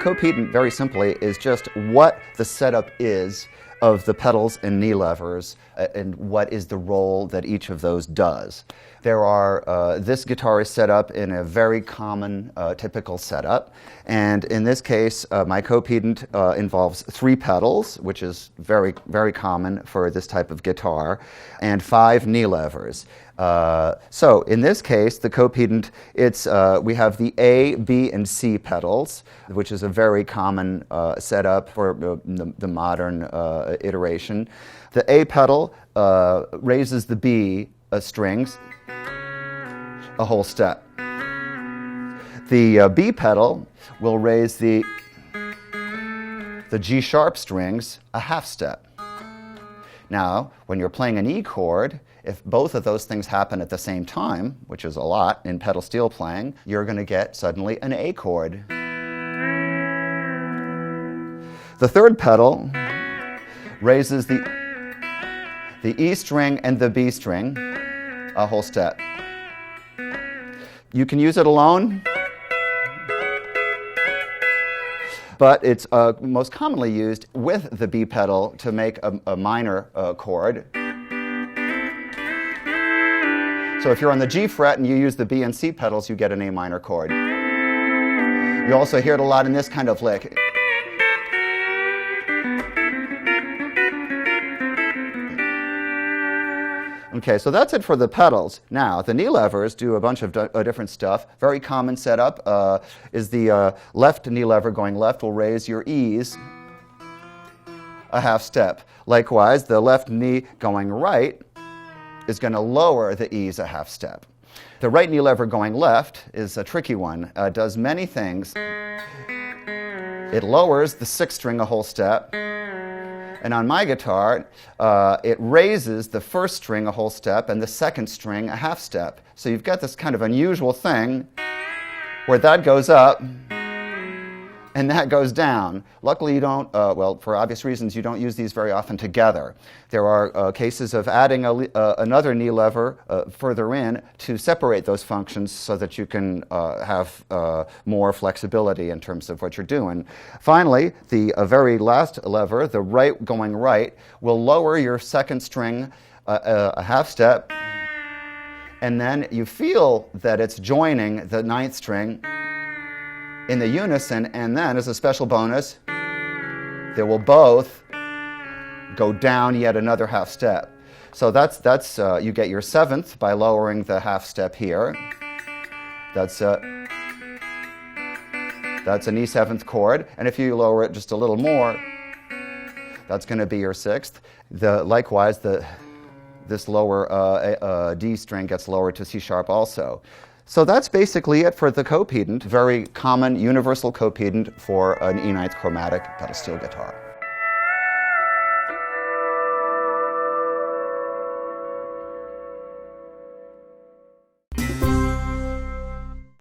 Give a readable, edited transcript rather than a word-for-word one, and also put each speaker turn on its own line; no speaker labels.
copedent, very simply, is just what the setup is of the pedals and knee levers and what is the role that each of those does. This guitar is set up in a very common, typical setup, and in this case, my copedent involves 3 pedals, which is very, very common for this type of guitar, and 5 knee levers. So in this case, the copedent, we have the A, B, and C pedals, which is a very common setup for the modern iteration. The A pedal raises the B strings a whole step. The B pedal will raise the G sharp strings a half step. Now, when you're playing an E chord, if both of those things happen at the same time, which is a lot in pedal steel playing, you're going to get suddenly an A chord. The third pedal raises the E string and the B string a whole step. You can use it alone, but it's most commonly used with the B pedal to make a minor chord. So if you're on the G fret and you use the B and C pedals, you get an A minor chord. You also hear it a lot in this kind of lick. Okay, so that's it for the pedals. Now, the knee levers do a bunch of different stuff. Very common setup is the left knee lever going left will raise your E's a half step. Likewise, the left knee going right is going to lower the E's a half step. The right knee lever going left is a tricky one. Does many things. It lowers the 6th string a whole step. And on my guitar, it raises the 1st string a whole step and the 2nd string a half step. So you've got this kind of unusual thing where that goes up and that goes down. Luckily you don't, well, for obvious reasons, you don't use these very often together. There are cases of adding another knee lever further in to separate those functions so that you can have more flexibility in terms of what you're doing. Finally, the very last lever, the right going right, will lower your 2nd string a half step, and then you feel that it's joining the 9th string in the unison, and then as a special bonus, they will both go down yet another half step. So that's you get your 7th by lowering the half step here. That's an E7th chord, and if you lower it just a little more, that's going to be your 6th. Likewise, this lower D string gets lowered to C sharp also. So that's basically it for the copedent, very common universal copedent for an E9 chromatic pedal steel guitar.